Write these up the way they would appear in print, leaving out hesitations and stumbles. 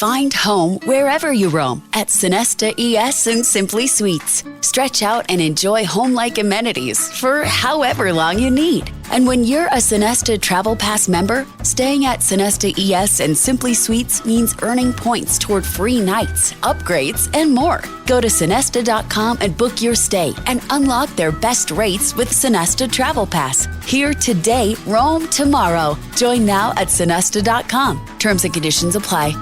Find home wherever you roam at Sonesta ES and Simply Suites. Stretch out and enjoy home-like amenities for however long you need. And when you're a Sonesta Travel Pass member, staying at Sonesta ES and Simply Suites means earning points toward free nights, upgrades, and more. Go to Sonesta.com and book your stay and unlock their best rates with Sonesta Travel Pass. Here today, roam tomorrow. Join now at Sonesta.com. Terms and conditions apply.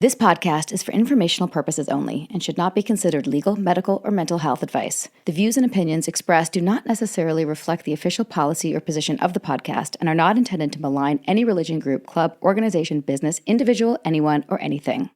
This podcast is for informational purposes only and should not be considered legal, medical, or mental health advice. The views and opinions expressed do not necessarily reflect the official policy or position of the podcast and are not intended to malign any religion, group, club, organization, business, individual, anyone, or anything.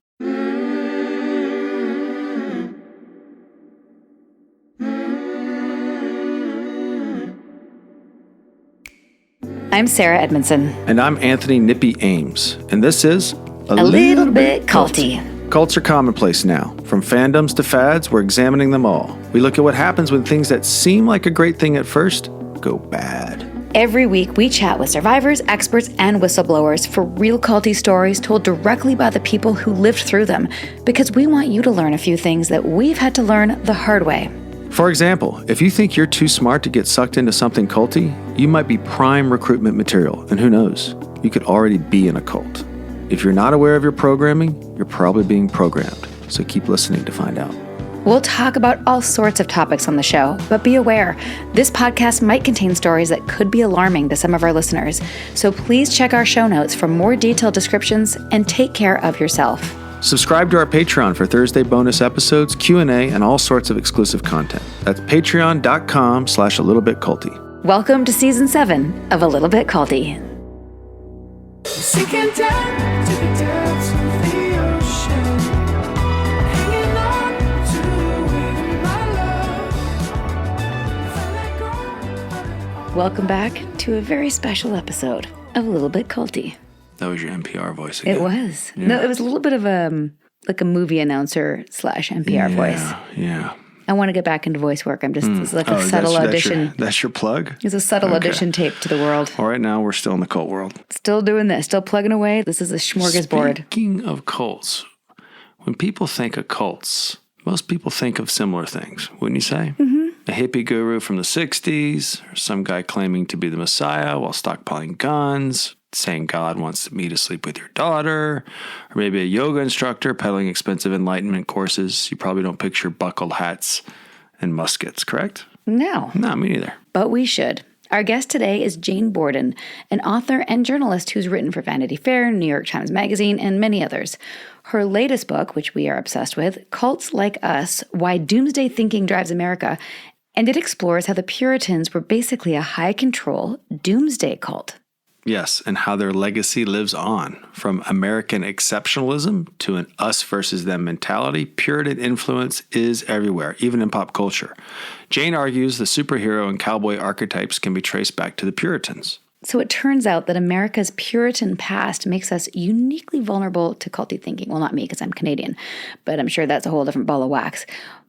I'm Sarah Edmondson. And I'm Anthony Nippy Ames. And this is A Little Bit Culty. Cults are commonplace now. From fandoms to fads, we're examining them all. We look at what happens when things that seem like a great thing at first go bad. Every week, we chat with survivors, experts, and whistleblowers for real culty stories told directly by the people who lived through them, because we want you to learn a few things that we've had to learn the hard way. For example, if you think you're too smart to get sucked into something culty, you might be prime recruitment material, and who knows, you could already be in a cult. If you're not aware of your programming, you're probably being programmed, so keep listening to find out. We'll talk about all sorts of topics on the show, but be aware, this podcast might contain stories that could be alarming to some of our listeners, so please check our show notes for more detailed descriptions and take care of yourself. Subscribe to our Patreon for Thursday bonus episodes, Q&A, and all sorts of exclusive content. That's patreon.com/alittlebitculty. Welcome to Season 7 of A Little Bit Culty. Sinking down to the depths of the ocean, hanging on to my love. Welcome back to a very special episode of A Little Bit Culty. That was your NPR voice again. It was. Yeah. No, it was a little bit of like a movie announcer / NPR voice. Yeah. I want to get back into voice work. It's like a subtle audition. That's your plug? It's a subtle audition tape to the world. Well, right now, we're still in the cult world. Still doing this. Still plugging away. This is a smorgasbord. Speaking of cults, when people think of cults, most people think of similar things, wouldn't you say? Mm-hmm. A hippie guru from the 60s, or some guy claiming to be the Messiah while stockpiling guns, saying God wants me to sleep with your daughter, or maybe a yoga instructor peddling expensive enlightenment courses. You probably don't picture buckled hats and muskets, correct? No. No, me neither. But we should. Our guest today is Jane Borden, an author and journalist who's written for Vanity Fair, New York Times Magazine, and many others. Her latest book, which we are obsessed with, Cults Like Us, Why Doomsday Thinking Drives America, and it explores how the Puritans were basically a high-control doomsday cult. Yes, and how their legacy lives on. From American exceptionalism to an us versus them mentality, Puritan influence is everywhere, even in pop culture. Jane argues the superhero and cowboy archetypes can be traced back to the Puritans. So it turns out that America's Puritan past makes us uniquely vulnerable to culty thinking. Well, not me, because I'm Canadian, but I'm sure that's a whole different ball of wax.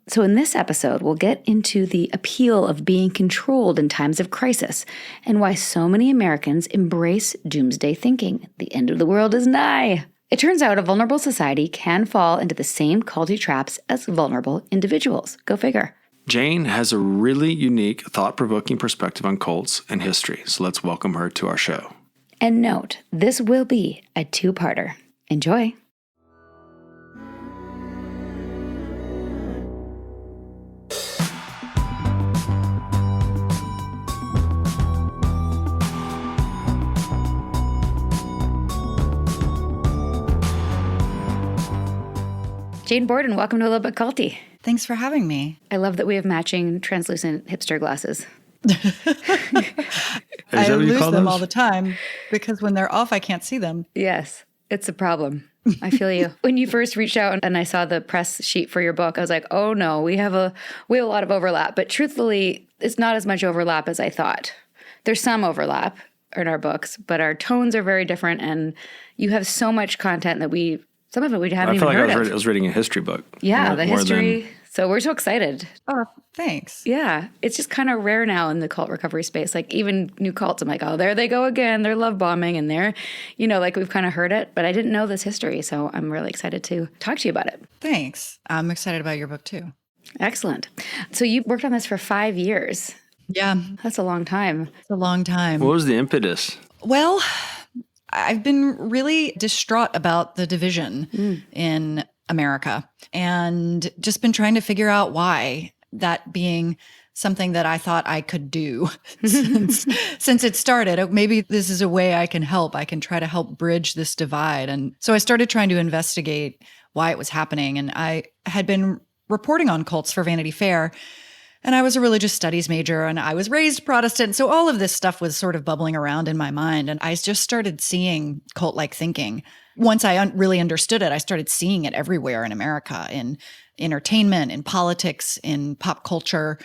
So in this episode, we'll get into the appeal of being controlled in times of crisis and why so many Americans embrace doomsday thinking. The end of the world is nigh. It turns out a vulnerable society can fall into the same culty traps as vulnerable individuals. Go figure. Jane has a really unique, thought-provoking perspective on cults and history, so let's welcome her to our show. And note, this will be a two-parter. Enjoy. Jane Borden, welcome to A Little Bit Culty. Thanks for having me. I love that we have matching translucent hipster glasses. I lose them all the time because when they're off, I can't see them. Yes, it's a problem. I feel you. When you first reached out and I saw the press sheet for your book, I was like, oh no, we have a lot of overlap. But truthfully, it's not as much overlap as I thought. There's some overlap in our books, but our tones are very different. And you have so much content that some of it we haven't even heard of. I was reading a history book. Yeah, the history, So we're so excited. Oh, thanks. Yeah. It's just kind of rare now in the cult recovery space. Like even new cults, I'm like, oh, there they go again. They're love bombing and they're, like we've kind of heard it, but I didn't know this history. So I'm really excited to talk to you about it. Thanks. I'm excited about your book too. Excellent. So you worked on this for 5 years. Yeah, That's a long time. it's a long time. What was the impetus? Well, I've been really distraught about the division in America and just been trying to figure out why, that being something that I thought I could do since it started. Maybe this is a way I can help. I can try to help bridge this divide. And so I started trying to investigate why it was happening. And I had been reporting on cults for Vanity Fair. And I was a religious studies major and I was raised Protestant. So all of this stuff was sort of bubbling around in my mind. And I just started seeing cult-like thinking. Once I really understood it, I started seeing it everywhere in America, in entertainment, in politics, in pop culture.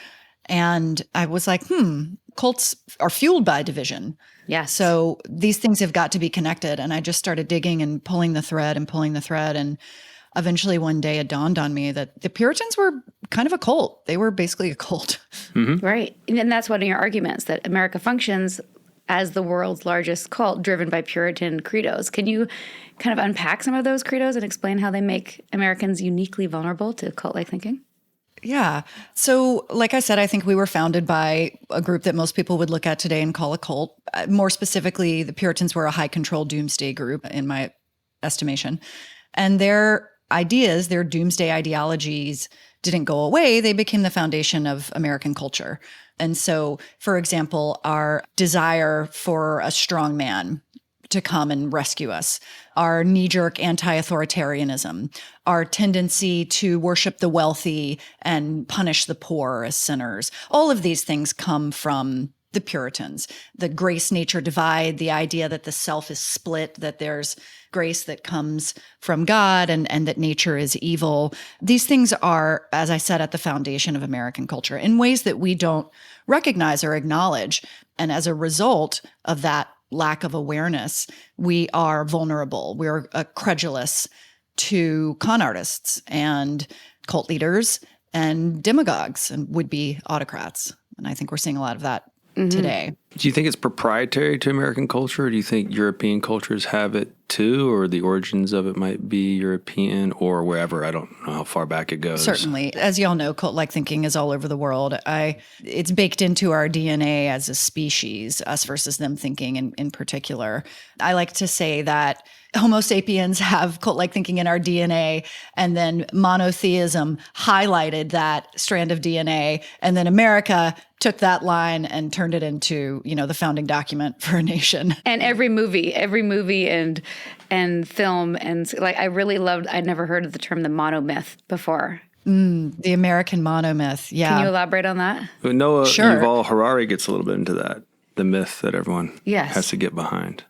And I was like, cults are fueled by division. Yeah. So these things have got to be connected. And I just started digging and pulling the thread. And eventually one day it dawned on me that the Puritans were kind of a cult. They were basically a cult. Right. And that's one of your arguments, that America functions as the world's largest cult driven by Puritan credos. Can you kind of unpack some of those credos and explain how they make Americans uniquely vulnerable to cult-like thinking? Yeah. So, like I said, I think we were founded by a group that most people would look at today and call a cult. More specifically, the Puritans were a high-control doomsday group, in my estimation. And their ideas, their doomsday ideologies, didn't go away. They became the foundation of American culture. And so, for example, our desire for a strong man to come and rescue us, our knee-jerk anti-authoritarianism, our tendency to worship the wealthy and punish the poor as sinners. All of these things come from the Puritans. The grace-nature divide, the idea that the self is split, that there's grace that comes from God and that nature is evil. These things are, as I said, at the foundation of American culture in ways that we don't recognize or acknowledge. And as a result of that lack of awareness, we are vulnerable. We're credulous to con artists and cult leaders and demagogues and would-be autocrats. And I think we're seeing a lot of that today. Do you think it's proprietary to American culture, or do you think European cultures have it too, or the origins of it might be European or wherever? I don't know how far back it goes. Certainly. As you all know, cult-like thinking is all over the world. It's baked into our DNA as a species, us versus them thinking in particular. I like to say that Homo sapiens have cult-like thinking in our DNA, and then monotheism highlighted that strand of DNA, and then America took that line and turned it into, the founding document for a nation. And every movie and film, and like I'd never heard of the term the monomyth before. The American monomyth, yeah. Can you elaborate on that? Noah Sure. Yuval Harari gets a little bit into that, the myth that everyone has to get behind.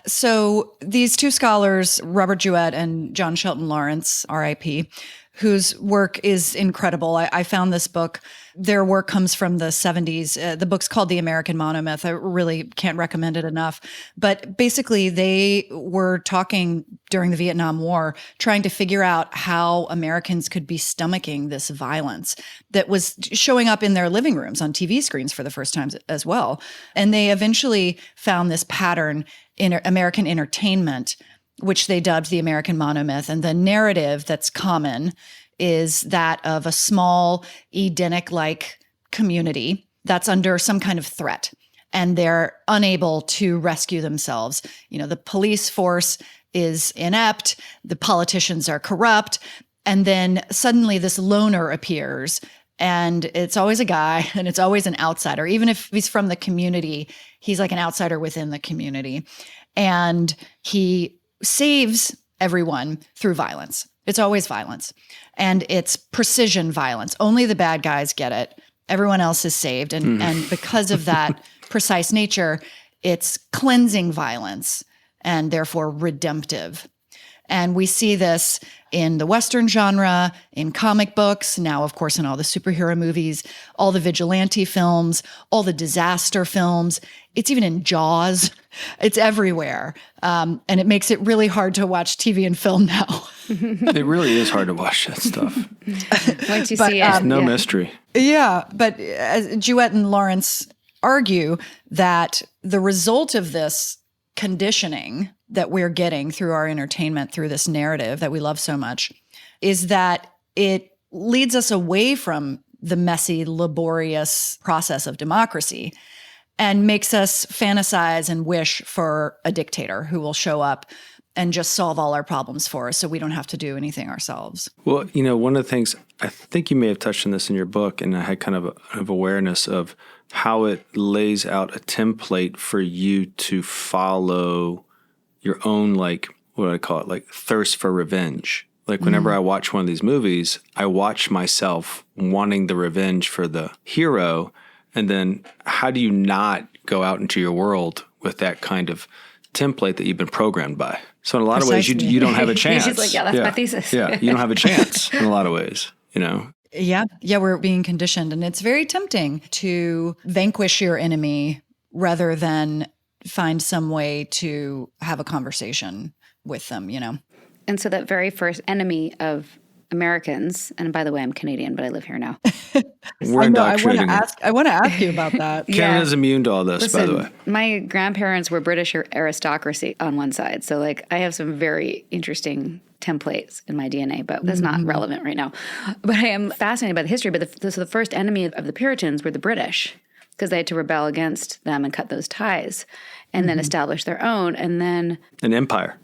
So these two scholars, Robert Jewett and John Shelton Lawrence, RIP, whose work is incredible. I found this book. Their work comes from the 70s. The book's called The American Monomyth. I really can't recommend it enough. But basically, they were talking during the Vietnam War, trying to figure out how Americans could be stomaching this violence that was showing up in their living rooms on TV screens for the first time as well. And they eventually found this pattern in American entertainment, which they dubbed the American monomyth. And the narrative that's common is that of a small Edenic-like community that's under some kind of threat, and they're unable to rescue themselves. The police force is inept, the politicians are corrupt, and then suddenly this loner appears, and it's always a guy, and it's always an outsider. Even if he's from the community, he's like an outsider within the community. And he saves everyone through violence. It's always violence. And it's precision violence. Only the bad guys get it. Everyone else is saved. And because of that precise nature, it's cleansing violence and therefore redemptive. And we see this in the Western genre, in comic books, now, of course, in all the superhero movies, all the vigilante films, all the disaster films. It's even in Jaws. It's everywhere. And it makes it really hard to watch TV and film now. It really is hard to watch that stuff. Once you see it, There's no mystery. Yeah, but as Jewett and Lawrence argue that the result of this conditioning that we're getting through our entertainment, through this narrative that we love so much, is that it leads us away from the messy, laborious process of democracy and makes us fantasize and wish for a dictator who will show up and just solve all our problems for us so we don't have to do anything ourselves. Well, one of the things, I think you may have touched on this in your book, and I had kind of awareness of how it lays out a template for you to follow your own, like, what do I call it, like thirst for revenge. Like whenever I watch one of these movies, I watch myself wanting the revenge for the hero. And then how do you not go out into your world with that kind of template that you've been programmed by? So in a lot of ways, you don't have a chance. She's like, yeah, that's my thesis. Yeah, you don't have a chance in a lot of ways, Yeah, we're being conditioned. And it's very tempting to vanquish your enemy rather than find some way to have a conversation with them, And so that very first enemy of Americans, and by the way, I'm Canadian, but I live here now. We're indoctrinating. I want to ask you about that. Canada's immune to all this, by the way. My grandparents were British aristocracy on one side. So I have some very interesting templates in my DNA, but that's not relevant right now. But I am fascinated by the history. But so the first enemy of the Puritans were the British, because they had to rebel against them and cut those ties and then establish their own. And then An empire.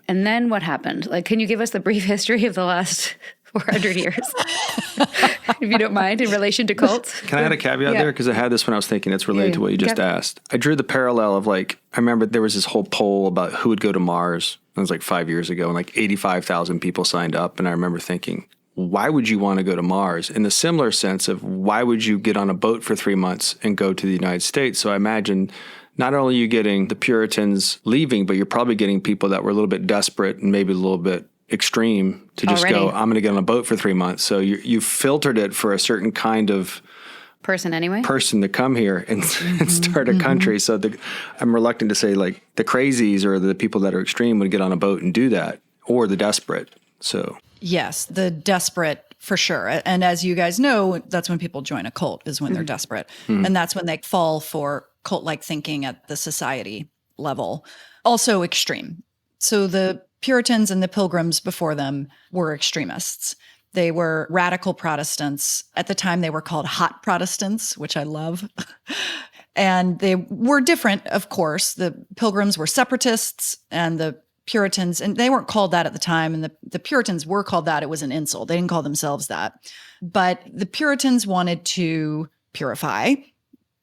And then what happened? Can you give us the brief history of the last 400 years? If you don't mind, in relation to cults. Can I add a caveat there? Because I had this when I was thinking it's related to what you just asked. I drew the parallel of I remember there was this whole poll about who would go to Mars. It was 5 years ago, and 85,000 people signed up. And I remember thinking, why would you want to go to Mars? In the similar sense of why would you get on a boat for 3 months and go to the United States? So I imagine not only are you getting the Puritans leaving, but you're probably getting people that were a little bit desperate and maybe a little bit extreme to just go, I'm going to get on a boat for 3 months. So you filtered it for a certain kind of person to come here and start a country. So I'm reluctant to say the crazies or the people that are extreme would get on a boat and do that, or the desperate. So yes, the desperate for sure. And as you guys know, that's when people join a cult, is when they're desperate. And that's when they fall for cult-like thinking at the society level. Also extreme. So the Puritans and the Pilgrims before them were extremists. They were radical Protestants. At the time, they were called hot Protestants, which I love. And they were different, of course. The Pilgrims were separatists, and the Puritans, and they weren't called that at the time, and the Puritans were called that. It was an insult. They didn't call themselves that. But the Puritans wanted to purify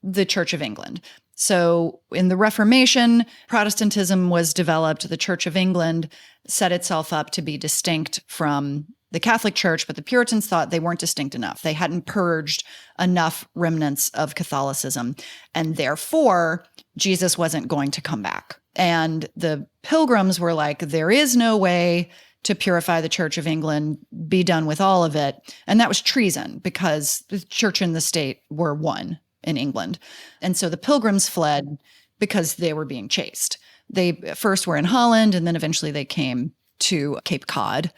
the Church of England. So in the Reformation, Protestantism was developed. The Church of England set itself up to be distinct from the Catholic Church, but the Puritans thought they weren't distinct enough. They hadn't purged enough remnants of Catholicism, and therefore Jesus wasn't going to come back. And the Pilgrims were like, there is no way to purify the Church of England, be done with all of it. And that was treason, because the church and the state were one in England. And so the Pilgrims fled because they were being chased. They first were in Holland, and then eventually they came to Cape Cod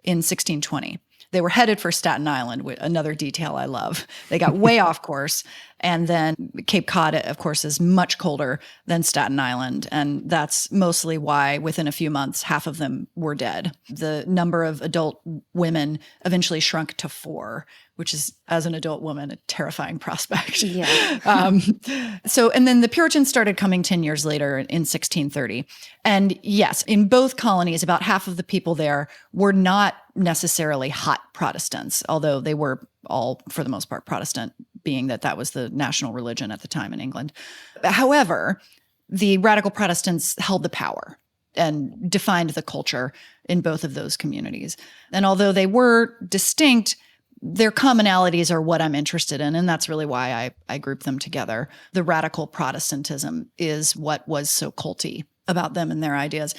in 1620. They were headed for Staten Island, another detail I love. They got way off course. And then Cape Cod, of course, is much colder than Staten Island. And that's mostly why within a few months, half of them were dead. The number of adult women eventually shrunk to 4, which is, as an adult woman, a terrifying prospect. Yeah. And then the Puritans started coming 10 years later in 1630. And yes, in both colonies, about half of the people there were not necessarily hot Protestants, although they were all, for the most part, Protestant, being that was the national religion at the time in England. However, the radical Protestants held the power and defined the culture in both of those communities. And although they were distinct, their commonalities are what I'm interested in, and that's really why I group them together. The radical Protestantism is what was so culty about them and their ideas,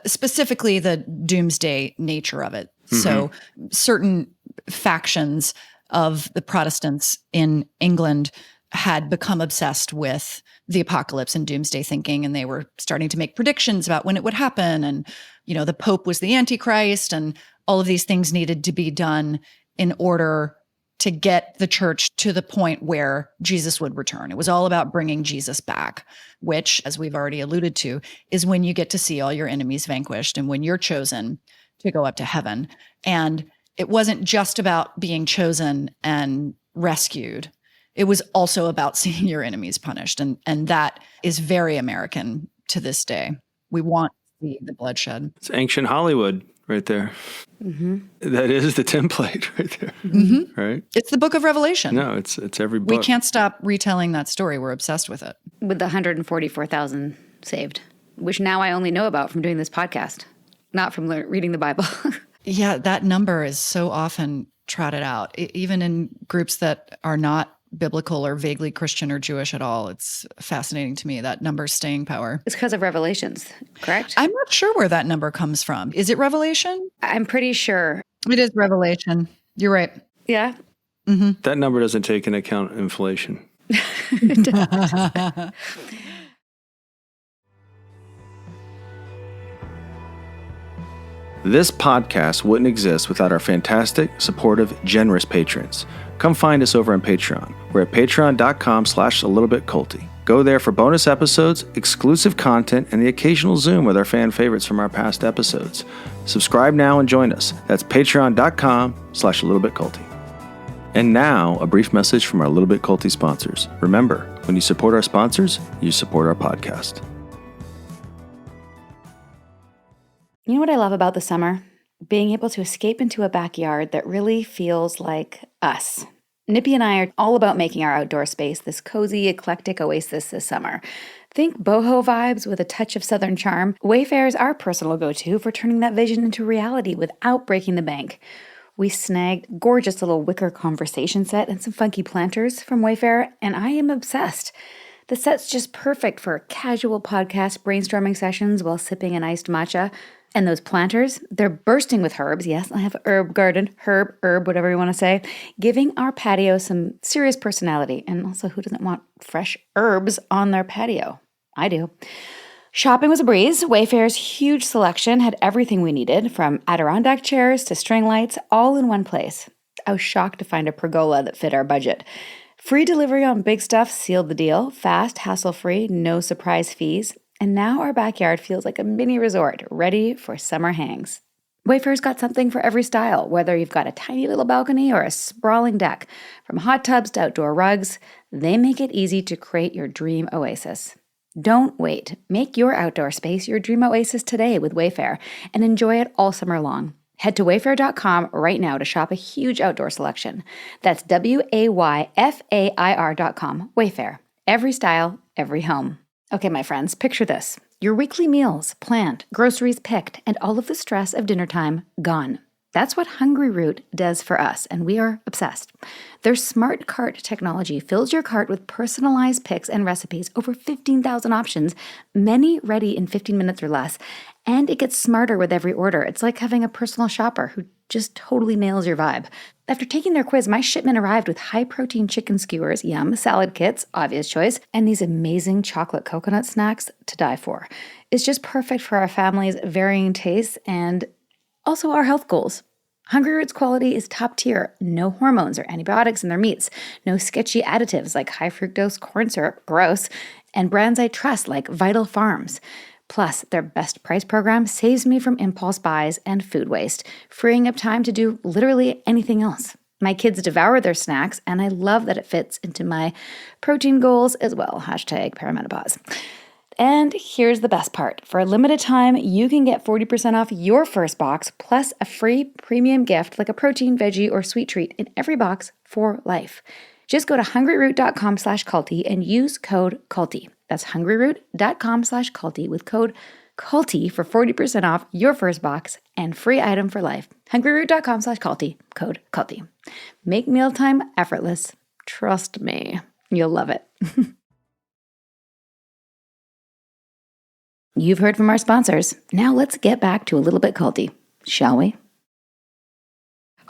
specifically the doomsday nature of it. Mm-hmm. So certain factions of the Protestants in England had become obsessed with the apocalypse and doomsday thinking, and they were starting to make predictions about when it would happen. And, the Pope was the Antichrist, and all of these things needed to be done in order to get the church to the point where Jesus would return. It was all about bringing Jesus back, which, as we've already alluded to, is when you get to see all your enemies vanquished and when you're chosen to go up to heaven. And it wasn't just about being chosen and rescued. It was also about seeing your enemies punished. And that is very American to this day. We want to see the bloodshed. It's ancient Hollywood right there. Mm-hmm. That is the template right there. Mm-hmm. Right? It's the book of Revelation. No, it's every book. We can't stop retelling that story. We're obsessed with it. With the 144,000 saved, which now I only know about from doing this podcast, not from reading the Bible. Yeah, that number is so often trotted out, even in groups that are not biblical or vaguely Christian or Jewish at all. It's fascinating to me, that number's staying power. It's because of Revelations, correct? I'm not sure where that number comes from. Is it Revelation? I'm pretty sure. It is Revelation. You're right. Yeah. Mm-hmm. That number doesn't take into account inflation. This podcast wouldn't exist without our fantastic, supportive, generous patrons. Come find us over on Patreon. We're at patreon.com/alittlebitculty. Go there for bonus episodes, exclusive content, and the occasional Zoom with our fan favorites from our past episodes. Subscribe now and join us. That's patreon.com/alittlebitculty. And now, a brief message from our Little Bit Culty sponsors. Remember, when you support our sponsors, you support our podcast. You know what I love about the summer? Being able to escape into a backyard that really feels like us. Nippy and I are all about making our outdoor space this cozy, eclectic oasis this summer. Think boho vibes with a touch of southern charm. Wayfair is our personal go-to for turning that vision into reality without breaking the bank. We snagged gorgeous little wicker conversation set and some funky planters from Wayfair, and I am obsessed. The set's just perfect for casual podcast brainstorming sessions while sipping an iced matcha. And those planters, they're bursting with herbs. Yes, I have a herb garden, herb, whatever you want to say, giving our patio some serious personality. And also, who doesn't want fresh herbs on their patio? I do. Shopping was a breeze. Wayfair's huge selection had everything we needed, from Adirondack chairs to string lights, all in one place. I was shocked to find a pergola that fit our budget. Free delivery on big stuff sealed the deal. Fast, hassle-free, no surprise fees. And now our backyard feels like a mini resort, ready for summer hangs. Wayfair's got something for every style, whether you've got a tiny little balcony or a sprawling deck. From hot tubs to outdoor rugs, they make it easy to create your dream oasis. Don't wait. Make your outdoor space your dream oasis today with Wayfair and enjoy it all summer long. Head to wayfair.com right now to shop a huge outdoor selection. That's WAYFAIR.com. Wayfair. Every style, every home. Okay, my friends, picture this. Your weekly meals planned, groceries picked, and all of the stress of dinner time gone. That's what Hungry Root does for us, and we are obsessed. Their smart cart technology fills your cart with personalized picks and recipes, over 15,000 options, many ready in 15 minutes or less, and it gets smarter with every order. It's like having a personal shopper who just totally nails your vibe. After taking their quiz, my shipment arrived with high-protein chicken skewers, yum, salad kits, obvious choice, and these amazing chocolate coconut snacks to die for. It's just perfect for our family's varying tastes and also our health goals. Hungry Root's quality is top tier. No hormones or antibiotics in their meats. No sketchy additives like high fructose corn syrup, gross, and brands I trust like Vital Farms. Plus, their best price program saves me from impulse buys and food waste, freeing up time to do literally anything else. My kids devour their snacks, and I love that it fits into my protein goals as well. #perimenopause. And here's the best part. For a limited time, you can get 40% off your first box plus a free premium gift like a protein, veggie, or sweet treat in every box for life. Just go to hungryroot.com/culty and use code culty. That's hungryroot.com/culty with code culty for 40% off your first box and free item for life. hungryroot.com/culty, code culty. Make mealtime effortless. Trust me, you'll love it. You've heard from our sponsors. Now let's get back to a little bit culty, shall we?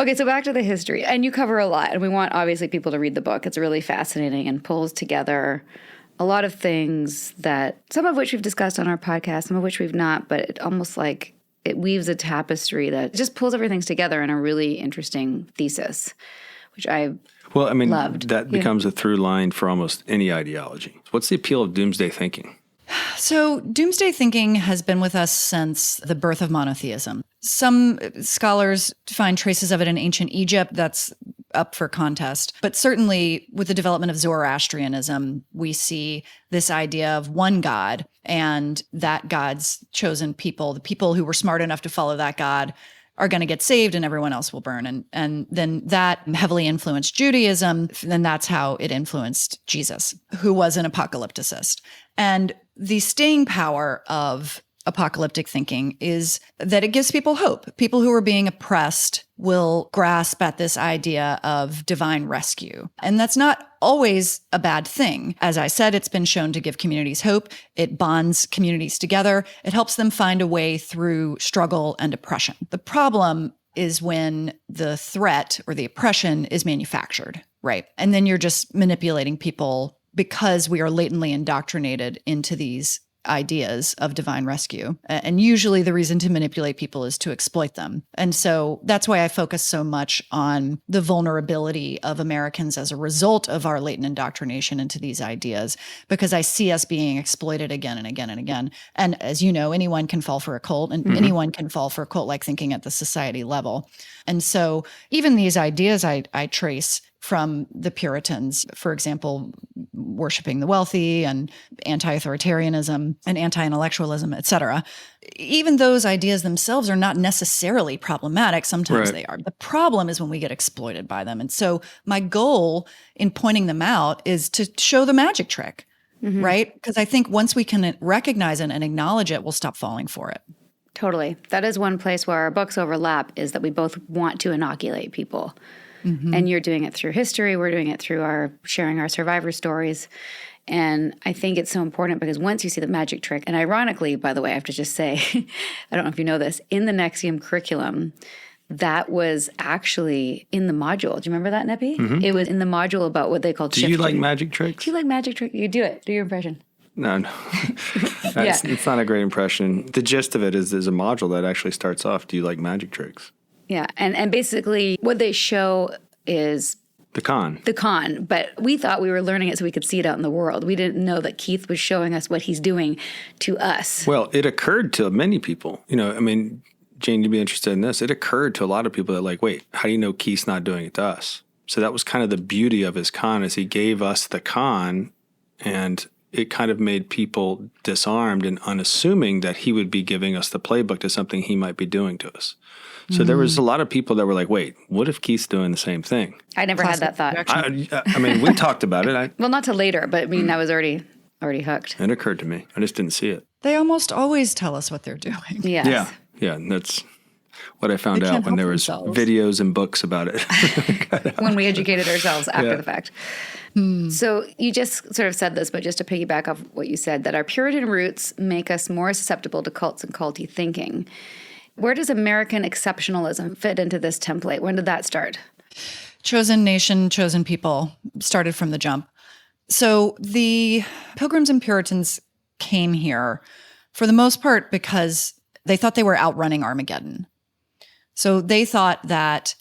Okay, so back to the history. And you cover a lot, and we want, obviously, people to read the book. It's really fascinating and pulls together a lot of things that, some of which we've discussed on our podcast, some of which we've not, but it almost like it weaves a tapestry that just pulls everything together in a really interesting thesis, which I loved. That becomes a through line for almost any ideology. What's the appeal of doomsday thinking? So doomsday thinking has been with us since the birth of monotheism. Some scholars find traces of it in ancient Egypt. That's up for contest. But certainly with the development of Zoroastrianism, we see this idea of one God and that God's chosen people, the people who were smart enough to follow that God, are going to get saved and everyone else will burn. And then that heavily influenced Judaism. Then that's how it influenced Jesus, who was an apocalypticist. And the staying power of apocalyptic thinking is that it gives people hope. People who are being oppressed will grasp at this idea of divine rescue. And that's not always a bad thing. As I said, it's been shown to give communities hope. It bonds communities together. It helps them find a way through struggle and oppression. The problem is when the threat or the oppression is manufactured, right? And then you're just manipulating people because we are latently indoctrinated into these ideas of divine rescue. And usually the reason to manipulate people is to exploit them. And so that's why I focus so much on the vulnerability of Americans as a result of our latent indoctrination into these ideas, because I see us being exploited again and again and again. And as you know, anyone can fall for a cult, and anyone can fall for a cult-like thinking at the society level. And so even these ideas I trace from the Puritans, for example, worshiping the wealthy and anti-authoritarianism and anti-intellectualism, et cetera. Even those ideas themselves are not necessarily problematic. Sometimes they are. The problem is when we get exploited by them. And so my goal in pointing them out is to show the magic trick, right? Because I think once we can recognize it and acknowledge it, we'll stop falling for it. Totally. That is one place where our books overlap, is that we both want to inoculate people. And you're doing it through history. We're doing it through our sharing our survivor stories. And I think it's so important because once you see the magic trick, and ironically, by the way, I have to just say, I don't know if you know this, in the Nexium curriculum, that was actually in the module. Do you remember that, Neppy? It was in the module about what they called shifting. Do you like magic tricks? Do you like magic tricks? You do it. Do your impression. No. It's not a great impression. The gist of it is there's a module that actually starts off, do you like magic tricks? Yeah, and basically what they show is the con. But we thought we were learning it so we could see it out in the world. We didn't know that Keith was showing us what he's doing to us. Well, it occurred to many people. Jane, you'd be interested in this. It occurred to a lot of people that wait, how do you know Keith's not doing it to us? So that was kind of the beauty of his con, is he gave us the con, and it kind of made people disarmed and unassuming that he would be giving us the playbook to something he might be doing to us. So there was a lot of people that were like, wait, what if Keith's doing the same thing? I never had that thought. We talked about it. Well, not till later, but I was already hooked. It occurred to me. I just didn't see it. They almost always tell us what they're doing. Yes. Yeah. And that's what I found out when there was videos and books about it. When we educated ourselves after the fact. So you just sort of said this, but just to piggyback off what you said, that our Puritan roots make us more susceptible to cults and culty thinking. Where does American exceptionalism fit into this template? When did that start? Chosen nation, chosen people started from the jump. So the Pilgrims and Puritans came here for the most part because they thought they were outrunning Armageddon. So they thought that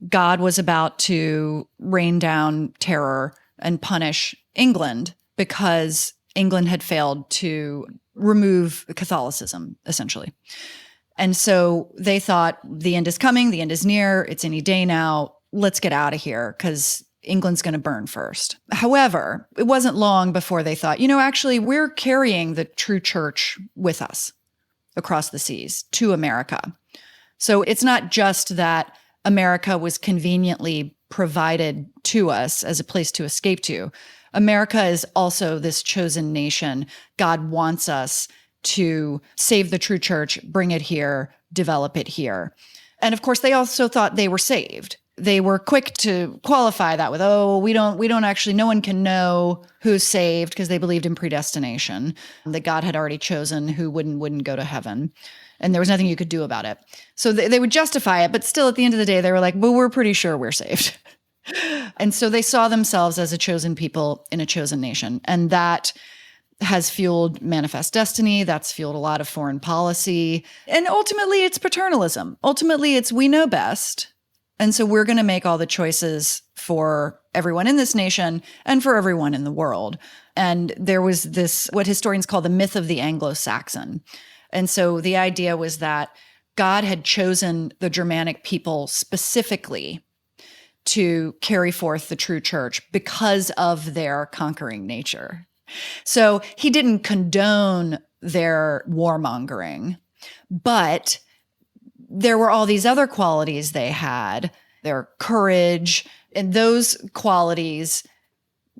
God was about to rain down terror and punish England because England had failed to remove Catholicism, essentially. And so they thought the end is coming, the end is near, it's any day now, let's get out of here because England's going to burn first. However, it wasn't long before they thought, actually, we're carrying the true church with us across the seas to America. So it's not just that America was conveniently provided to us as a place to escape to. America is also this chosen nation. God wants us to save the true church, bring it here, develop it here. And of course, they also thought they were saved. They were quick to qualify that with, we don't actually, no one can know who's saved, because they believed in predestination, that God had already chosen who wouldn't go to heaven. and there was nothing you could do about it. So they would justify it, but still at the end of the day, they were like, well, we're pretty sure we're saved. And so they saw themselves as a chosen people in a chosen nation. And that has fueled manifest destiny. That's fueled a lot of foreign policy. And ultimately, it's paternalism. Ultimately, it's we know best. And so we're going to make all the choices for everyone in this nation and for everyone in the world. And there was this, what historians call the myth of the Anglo-Saxon. And so the idea was that God had chosen the Germanic people specifically to carry forth the true church because of their conquering nature. So he didn't condone their warmongering, but there were all these other qualities they had, their courage, and those qualities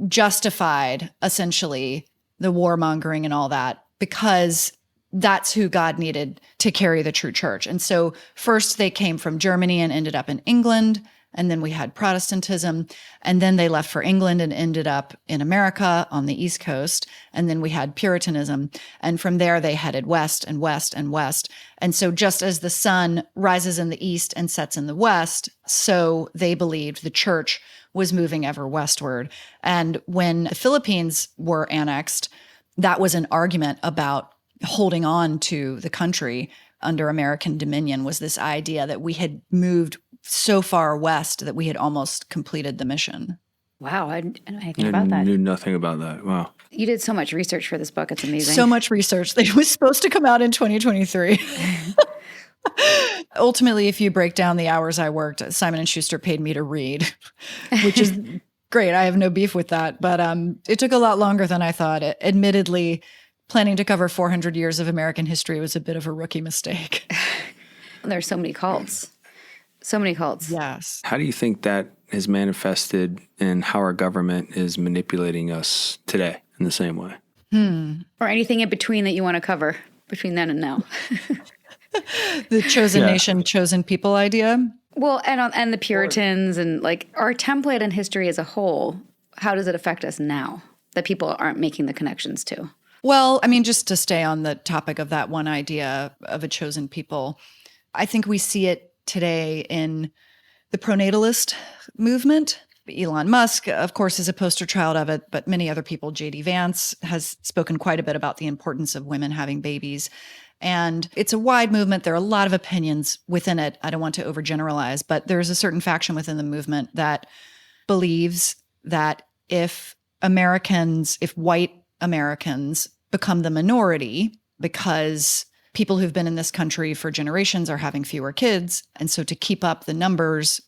justified essentially the warmongering and all that because that's who God needed to carry the true church. And so first they came from Germany and ended up in England. And then we had Protestantism, and then they left for England and ended up in America on the East Coast. And then we had Puritanism. And from there, they headed west and west and west. And so just as the sun rises in the east and sets in the west, so they believed the church was moving ever westward. And when the Philippines were annexed, that was an argument about holding on to the country under American dominion, was this idea that we had moved so far west that we had almost completed the mission. Wow, I didn't know anything about that. I knew nothing about that. Wow. You did so much research for this book. It's amazing. So much research. It was supposed to come out in 2023. Ultimately, if you break down the hours I worked, Simon & Schuster paid me to read, which is great. I have no beef with that. But it took a lot longer than I thought. Admittedly, planning to cover 400 years of American history was a bit of a rookie mistake. There's so many cults. So many cults. Yes. How do you think that is manifested in how our government is manipulating us today in the same way? Or anything in between that you want to cover between then and now. The chosen nation, chosen people idea. Well, and the Puritans and like our template in history as a whole, how does it affect us now that people aren't making the connections to? Well, I mean, just to stay on the topic of that one idea of a chosen people, I think we see it today in the pronatalist movement. Elon Musk, of course, is a poster child of it, but many other people, J.D. Vance has spoken quite a bit about the importance of women having babies. And it's a wide movement. There are a lot of opinions within it. I don't want to overgeneralize, but there's a certain faction within the movement that believes that if white Americans become the minority because people who've been in this country for generations are having fewer kids. And so to keep up the numbers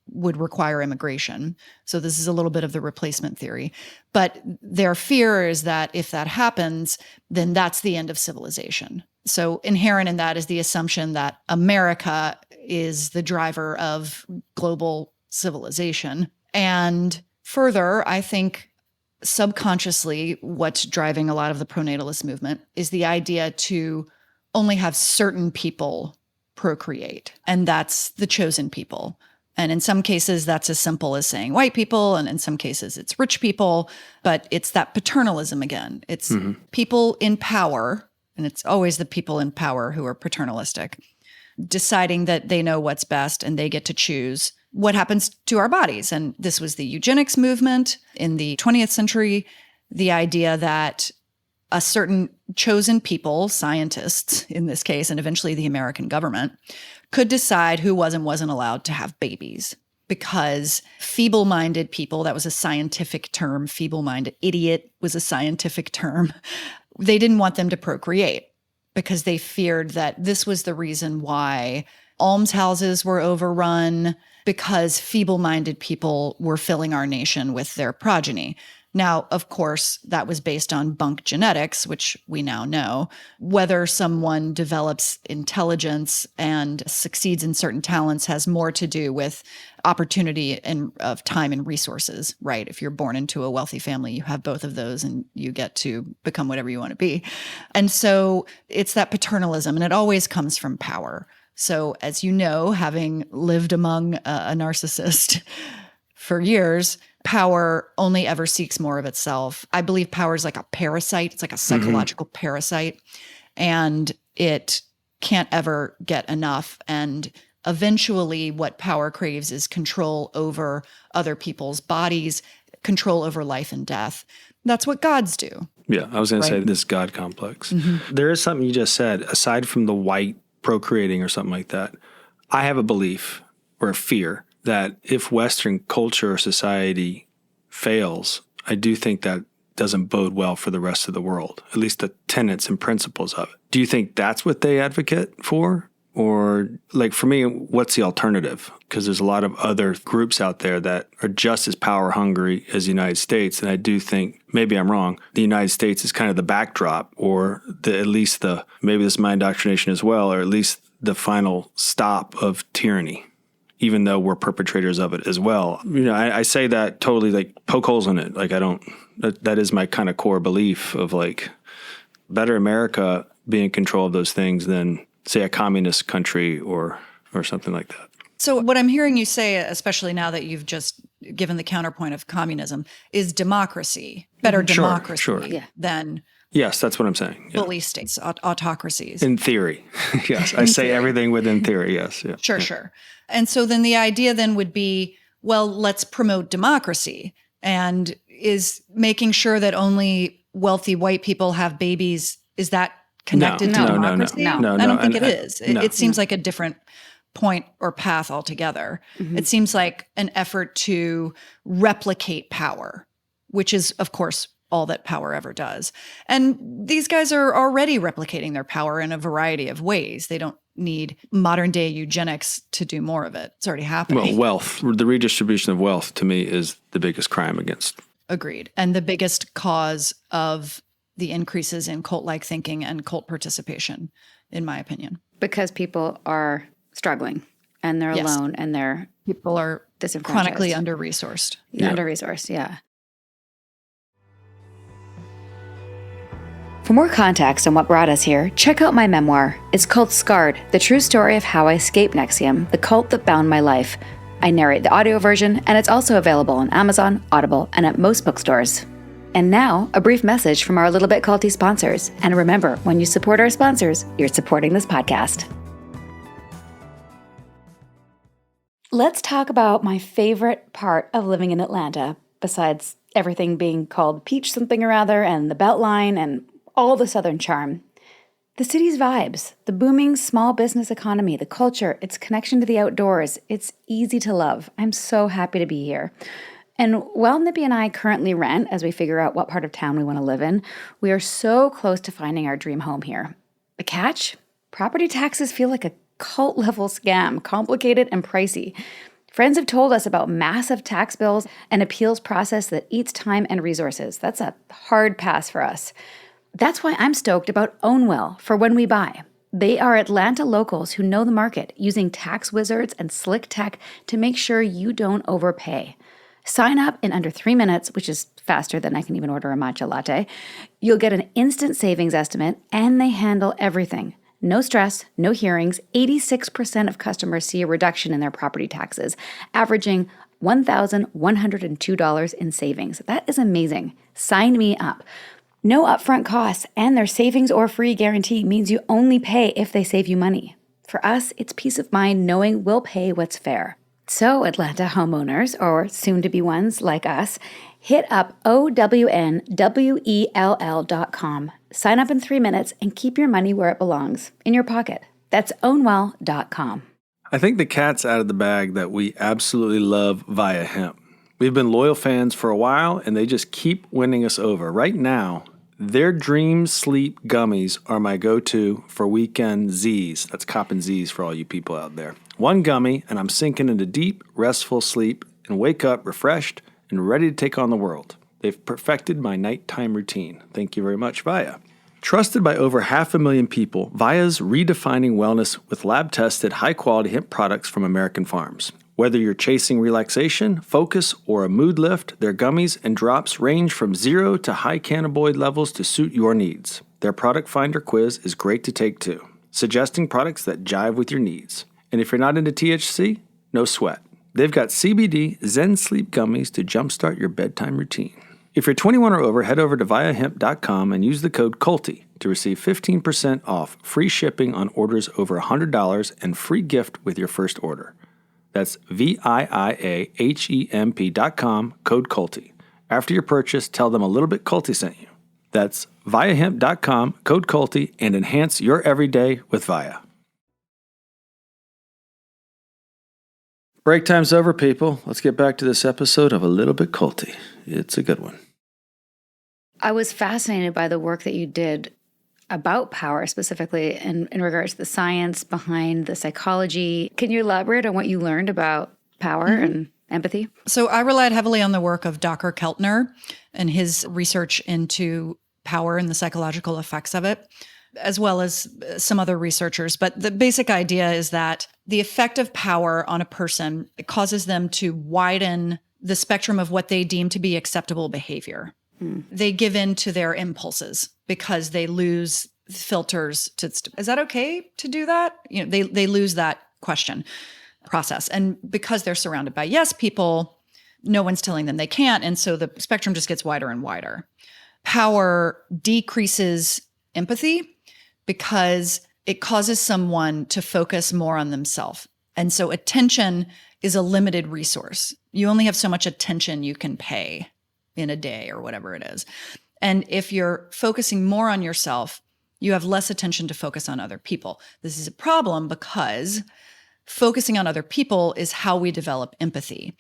would require immigration. So this is a little bit of the replacement theory. But their fear is that if that happens, then that's the end of civilization. So inherent in that is the assumption that America is the driver of global civilization. And further, I think subconsciously what's driving a lot of the pronatalist movement is the idea to only have certain people procreate, and that's the chosen people. And in some cases, that's as simple as saying white people, and in some cases, it's rich people, but it's that paternalism again. It's people in power, and it's always the people in power who are paternalistic, deciding that they know what's best and they get to choose what happens to our bodies. And this was the eugenics movement in the 20th century, the idea that a certain chosen people, scientists in this case, and eventually the American government, could decide who was and wasn't allowed to have babies because feeble-minded people, that was a scientific term, feeble-minded, idiot was a scientific term. They didn't want them to procreate because they feared that this was the reason why almshouses were overrun, because feeble-minded people were filling our nation with their progeny. Now, of course, that was based on bunk genetics, which we now know. Whether someone develops intelligence and succeeds in certain talents has more to do with opportunity and of time and resources, right? If you're born into a wealthy family, you have both of those and you get to become whatever you want to be. And so it's that paternalism, and it always comes from power. So as you know, having lived among a narcissist for years, power only ever seeks more of itself. I believe power is like a parasite. It's like a psychological parasite. And it can't ever get enough. And eventually what power craves is control over other people's bodies, control over life and death. That's what gods do. Yeah, I was going to say this God complex. There is something you just said, aside from the white procreating or something like that. I have a belief or a fear that if Western culture or society fails, I do think that doesn't bode well for the rest of the world, at least the tenets and principles of it. Do you think that's what they advocate for? Or, like, for me, what's the alternative? Because there's a lot of other groups out there that are just as power hungry as the United States. And I do think, maybe I'm wrong, the United States is kind of the backdrop, or at least maybe this is my indoctrination as well, or at least the final stop of tyranny, even though we're perpetrators of it as well. You know, I say that totally, like, poke holes in it. Like, that is my kind of core belief of, like, better America be in control of those things than, say, a communist country or something like that. So what I'm hearing you say, especially now that you've just given the counterpoint of communism, is democracy, better democracy than yes, that's what I'm saying. Yeah. bully states, autocracies. In theory. Yes, I say everything within theory, yes. Yeah. Sure. And so then the idea then would be, well, let's promote democracy. And is making sure that only wealthy white people have babies, is that connected to democracy? No. I don't think it is. It seems like a different point or path altogether. It seems like an effort to replicate power, which is, of course, all that power ever does. And these guys are already replicating their power in a variety of ways. They don't need modern day eugenics to do more of it. It's already happening. Well, wealth, the redistribution of wealth, to me, is the biggest crime against. Agreed. And the biggest cause of the increases in cult-like thinking and cult participation, in my opinion. Because people are struggling and they're alone and people are disenfranchised. chronically under-resourced. Under-resourced, yeah. For more context on what brought us here, check out my memoir. It's called Scarred, the true story of how I escaped NXIVM, the cult that bound my life. I narrate the audio version, and it's also available on Amazon, Audible, and at most bookstores. And now, a brief message from our Little Bit Culty sponsors. And remember, when you support our sponsors, you're supporting this podcast. Let's talk about my favorite part of living in Atlanta, besides everything being called Peach something or other, and the Beltline, and all the Southern charm. The city's vibes, the booming small business economy, the culture, its connection to the outdoors. It's easy to love. I'm so happy to be here. And while Nippy and I currently rent as we figure out what part of town we want to live in, we are so close to finding our dream home here. The catch? Property taxes feel like a cult-level scam, complicated and pricey. Friends have told us about massive tax bills and appeals process that eats time and resources. That's a hard pass for us. That's why I'm stoked about Ownwell for when we buy. They are Atlanta locals who know the market, using tax wizards and slick tech to make sure you don't overpay. Sign up in under 3 minutes, which is faster than I can even order a matcha latte. You'll get an instant savings estimate, and they handle everything. No stress, no hearings. 86% of customers see a reduction in their property taxes, averaging $1,102 in savings. That is amazing. Sign me up. No upfront costs, and their savings or free guarantee means you only pay if they save you money. For us, it's peace of mind knowing we'll pay what's fair. So, Atlanta homeowners, or soon-to-be ones like us, hit up ownwell.com. Sign up in 3 minutes and keep your money where it belongs, in your pocket. That's ownwell.com. I think the cat's out of the bag that we absolutely love via hemp. We've been loyal fans for a while, and they just keep winning us over. Right now, their Dream Sleep gummies are my go-to for weekend Z's. That's copping Z's for all you people out there. One gummy, and I'm sinking into deep, restful sleep and wake up refreshed and ready to take on the world. They've perfected my nighttime routine. Thank you very much, Via. Trusted by over 500,000 people, Via's redefining wellness with lab-tested, high-quality hemp products from American farms. Whether you're chasing relaxation, focus, or a mood lift, their gummies and drops range from 0 to high cannabinoid levels to suit your needs. Their product finder quiz is great to take too, suggesting products that jive with your needs. And if you're not into THC, no sweat. They've got CBD Zen Sleep gummies to jumpstart your bedtime routine. If you're 21 or over, head over to viahemp.com and use the code Culty to receive 15% off, free shipping on orders over $100, and free gift with your first order. That's VIIAHEMP.com, code Culty. After your purchase, tell them A Little Bit Culty sent you. That's viahemp.com, code Culty, and enhance your everyday with Via. Break time's over, people. Let's get back to this episode of A Little Bit Culty. It's a good one. I was fascinated by the work that you did about power, specifically in regards to the science behind the psychology. Can you elaborate on what you learned about power and empathy? So I relied heavily on the work of Dr. Keltner and his research into power and the psychological effects of it, as well as some other researchers. But the basic idea is that the effect of power on a person, it causes them to widen the spectrum of what they deem to be acceptable behavior. They give in to their impulses because they lose filters to, is that okay to do that? You know, they lose that question process. And because they're surrounded by yes people, no one's telling them they can't. And so the spectrum just gets wider and wider. Power decreases empathy because it causes someone to focus more on themselves. And so attention is a limited resource. You only have so much attention you can pay in a day or whatever it is. And if you're focusing more on yourself, you have less attention to focus on other people. This is a problem because focusing on other people is how we develop empathy.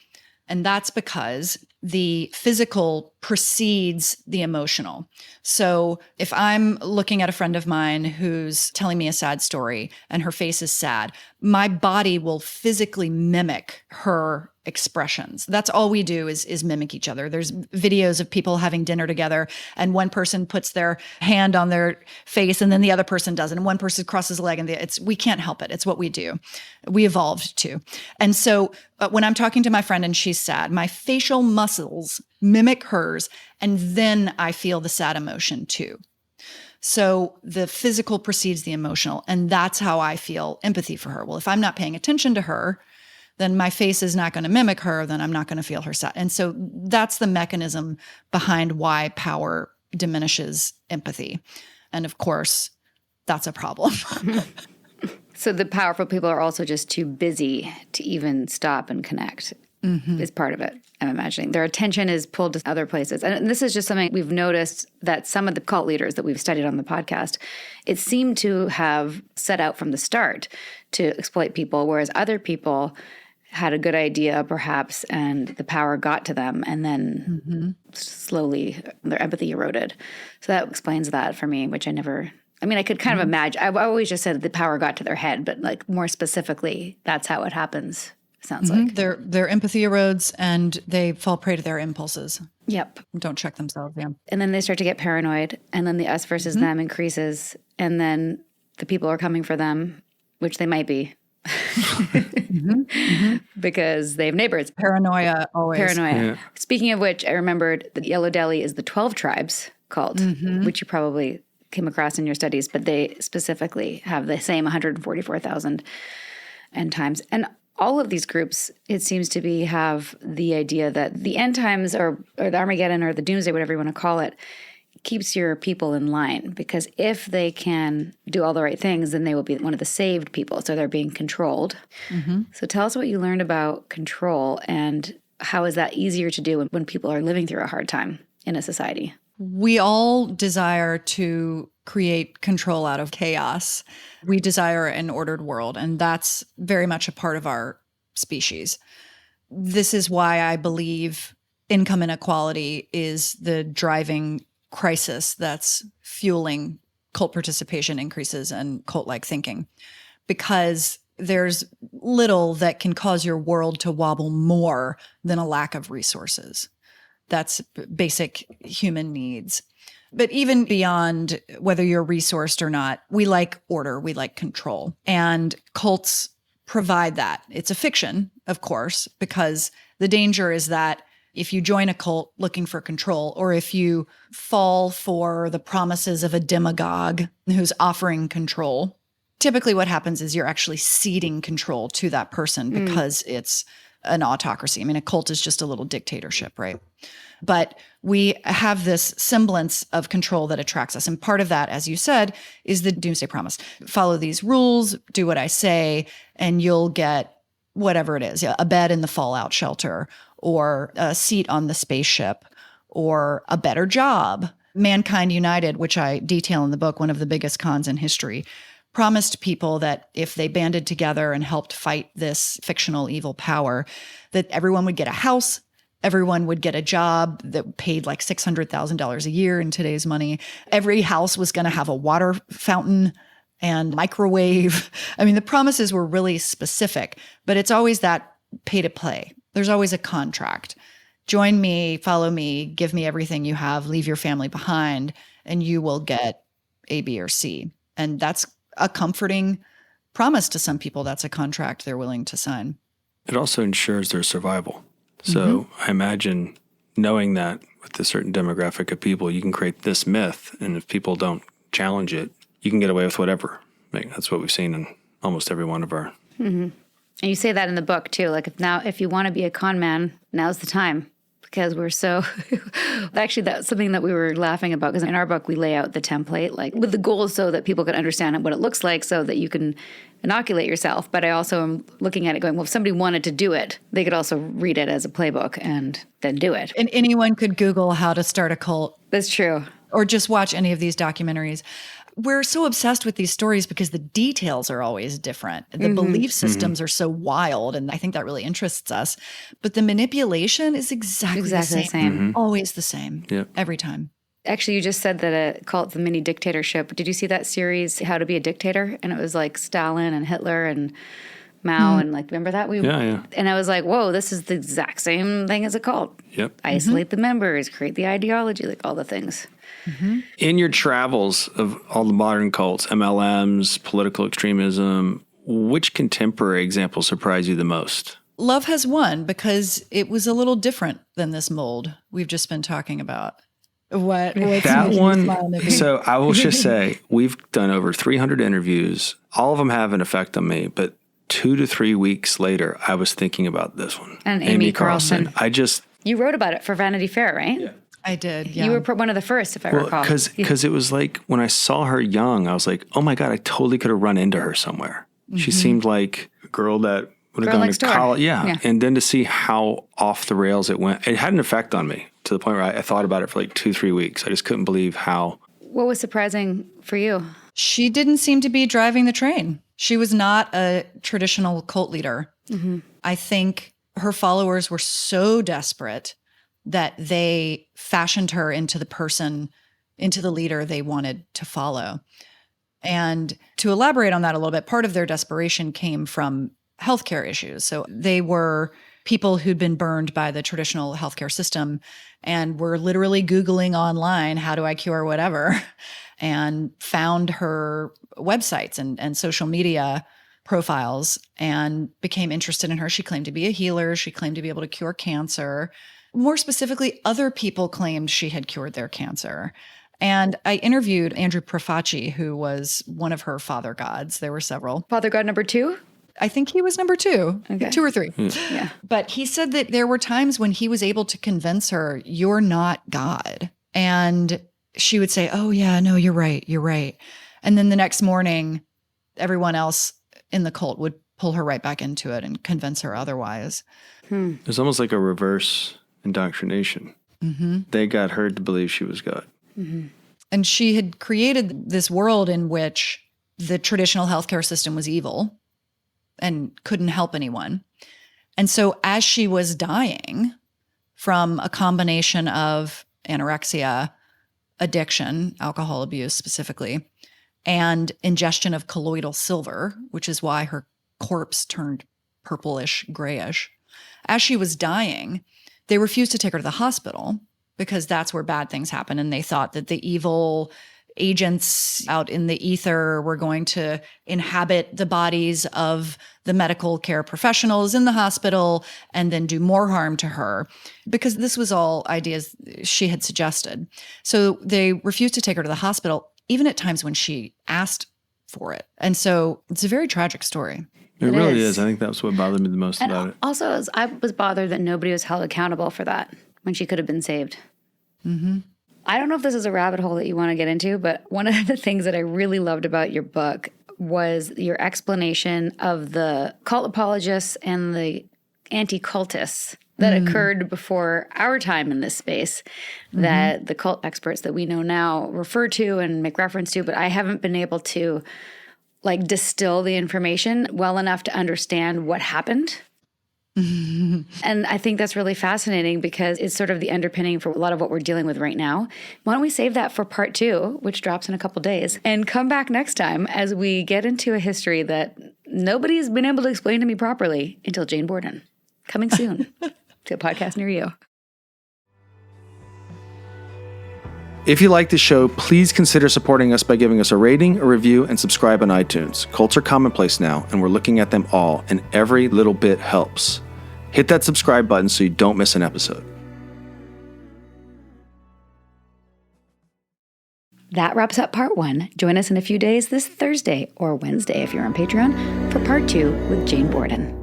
And that's because the physical precedes the emotional. So if I'm looking at a friend of mine who's telling me a sad story and her face is sad, my body will physically mimic her expressions. That's all we do is mimic each other. There's videos of people having dinner together and one person puts their hand on their face and then the other person doesn't. And one person crosses a leg and we can't help it. It's what we do. We evolved to. And so when I'm talking to my friend and she's sad, my facial muscles mimic hers and then I feel the sad emotion too. So the physical precedes the emotional, and that's how I feel empathy for her. Well, if I'm not paying attention to her, then my face is not going to mimic her, then I'm not going to feel her sad. And so that's the mechanism behind why power diminishes empathy. And of course, that's a problem. So the powerful people are also just too busy to even stop and connect is part of it, I'm imagining. Their attention is pulled to other places. And this is just something we've noticed that some of the cult leaders that we've studied on the podcast, it seemed to have set out from the start to exploit people, whereas other people had a good idea perhaps and the power got to them and then slowly their empathy eroded. So that explains that for me, which I could kind of imagine. I always just said the power got to their head, but like more specifically, that's how it happens. Sounds like their empathy erodes and they fall prey to their impulses. Yep. Don't check themselves. Yeah. And then they start to get paranoid and then the us versus them increases and then the people are coming for them, which they might be. Because they have neighbors. Paranoia always. Paranoia. Yeah. Speaking of which, I remembered that Yellow Delhi is the 12 tribes cult, which you probably came across in your studies, but they specifically have the same 144,000 end times. And all of these groups, it seems to be, have the idea that the end times or the Armageddon or the Doomsday, whatever you want to call it, keeps your people in line. Because if they can do all the right things, then they will be one of the saved people. So they're being controlled. So tell us what you learned about control and how is that easier to do when people are living through a hard time in a society? We all desire to create control out of chaos. We desire an ordered world, and that's very much a part of our species. This is why I believe income inequality is the driving crisis that's fueling cult participation increases and cult-like thinking, because there's little that can cause your world to wobble more than a lack of resources. That's basic human needs. But even beyond whether you're resourced or not, we like order, we like control. And cults provide that. It's a fiction, of course, because the danger is that if you join a cult looking for control, or if you fall for the promises of a demagogue who's offering control, typically what happens is you're actually ceding control to that person because it's an autocracy. I mean, a cult is just a little dictatorship, right? But we have this semblance of control that attracts us. And part of that, as you said, is the Doomsday Promise. Follow these rules, do what I say, and you'll get whatever it is, a bed in the fallout shelter, or a seat on the spaceship, or a better job. Mankind United, which I detail in the book, one of the biggest cons in history, promised people that if they banded together and helped fight this fictional evil power, that everyone would get a house, everyone would get a job that paid like $600,000 a year in today's money. Every house was going to have a water fountain and microwave. I mean, the promises were really specific, but it's always that pay to play. There's always a contract. Join me, follow me, give me everything you have, leave your family behind, and you will get A, B, or C. And that's a comforting promise to some people. That's a contract they're willing to sign. It also ensures their survival. So I imagine knowing that with a certain demographic of people, you can create this myth, and if people don't challenge it, you can get away with whatever. Like, that's what we've seen in almost every one of our... And you say that in the book too. Like, if you want to be a con man, now's the time, because we're so. Actually, that's something that we were laughing about, because in our book we lay out the template, like with the goal so that people can understand what it looks like, so that you can inoculate yourself. But I also am looking at it going, well, if somebody wanted to do it, they could also read it as a playbook and then do it. And anyone could Google how to start a cult. That's true. Or just watch any of these documentaries. We're so obsessed with these stories because the details are always different. The belief systems are so wild, and I think that really interests us. But the manipulation is exactly the same. Always the same. Yep. Every time. Actually, you just said that a cult, the mini dictatorship. Did you see that series, How to Be a Dictator? And it was like Stalin and Hitler and Mao and like, remember that? Yeah. And I was like, whoa, this is the exact same thing as a cult. Yep. Isolate the members, create the ideology, like all the things. In your travels of all the modern cults, MLMs, political extremism, which contemporary example surprised you the most? Love has won because it was a little different than this mold we've just been talking about. What's That making you one, smile, Nikki? so I will just say, we've done over 300 interviews. All of them have an effect on me, but 2 to 3 weeks later, I was thinking about this one. And Amy Carlson. You wrote about it for Vanity Fair, right? Yeah. I did, yeah. You were one of the first, if I recall. Because it was like, when I saw her young, I was like, oh my God, I totally could have run into her somewhere. She seemed like a girl that would have Girl gone next to door. college. Yeah. Yeah. And then to see how off the rails it went, it had an effect on me to the point where I thought about it for like 2-3 weeks. I just couldn't believe how. What was surprising for you? She didn't seem to be driving the train. She was not a traditional cult leader. I think her followers were so desperate that they fashioned her into the leader they wanted to follow. And to elaborate on that a little bit, part of their desperation came from healthcare issues. So they were people who'd been burned by the traditional healthcare system and were literally Googling online, how do I cure whatever, and found her websites and social media profiles and became interested in her. She claimed to be a healer. She claimed to be able to cure cancer. More specifically, other people claimed she had cured their cancer. And I interviewed Andrew Profaci, who was one of her father gods. There were several. Father God number 2? I think he was number 2, Okay. 2 or 3. Yeah. But he said that there were times when he was able to convince her, you're not God. And she would say, oh yeah, no, you're right. And then the next morning, everyone else in the cult would pull her right back into it and convince her otherwise. It's almost like a reverse indoctrination. They got her to believe she was God. And she had created this world in which the traditional healthcare system was evil and couldn't help anyone. And so as she was dying from a combination of anorexia, addiction, alcohol abuse specifically, and ingestion of colloidal silver, which is why her corpse turned purplish, grayish, as she was dying, they refused to take her to the hospital because that's where bad things happen. And they thought that the evil agents out in the ether were going to inhabit the bodies of the medical care professionals in the hospital and then do more harm to her, because this was all ideas she had suggested. So they refused to take her to the hospital, even at times when she asked for it. And so it's a very tragic story. It really is. I think that's what bothered me the most about it. Also, I was bothered that nobody was held accountable for that when she could have been saved. Mm-hmm. I don't know if this is a rabbit hole that you want to get into, but one of the things that I really loved about your book was your explanation of the cult apologists and the anti-cultists that occurred before our time in this space, that the cult experts that we know now refer to and make reference to, but I haven't been able to like distill the information well enough to understand what happened. And I think that's really fascinating because it's sort of the underpinning for a lot of what we're dealing with right now. Why don't we save that for part 2, which drops in a couple days, and come back next time as we get into a history that nobody's been able to explain to me properly until Jane Borden. Coming soon to a podcast near you. If you like the show, please consider supporting us by giving us a rating, a review, and subscribe on iTunes. Cults are commonplace now, and we're looking at them all, and every little bit helps. Hit that subscribe button so you don't miss an episode. That wraps up part 1. Join us in a few days this Thursday or Wednesday if you're on Patreon for part 2 with Jane Borden.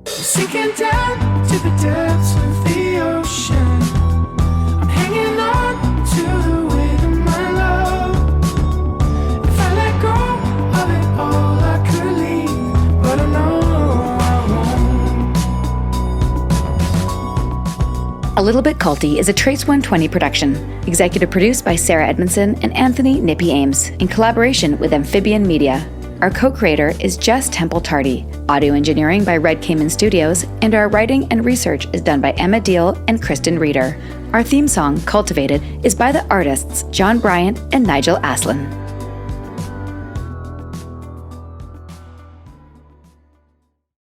Sinking down to the depths of the ocean, I'm hanging on to the weight of my love. If I let go of it all, I could leave, but I know I won't. A Little Bit Culty is a Trace 120 production, executive produced by Sarah Edmondson and Anthony Nippy Ames, in collaboration with Amphibian Media. Our co-creator is Jess Temple Tardy, audio engineering by Red Cayman Studios, and our writing and research is done by Emma Deal and Kristen Reeder. Our theme song, Cultivated, is by the artists John Bryant and Nigel Aslin.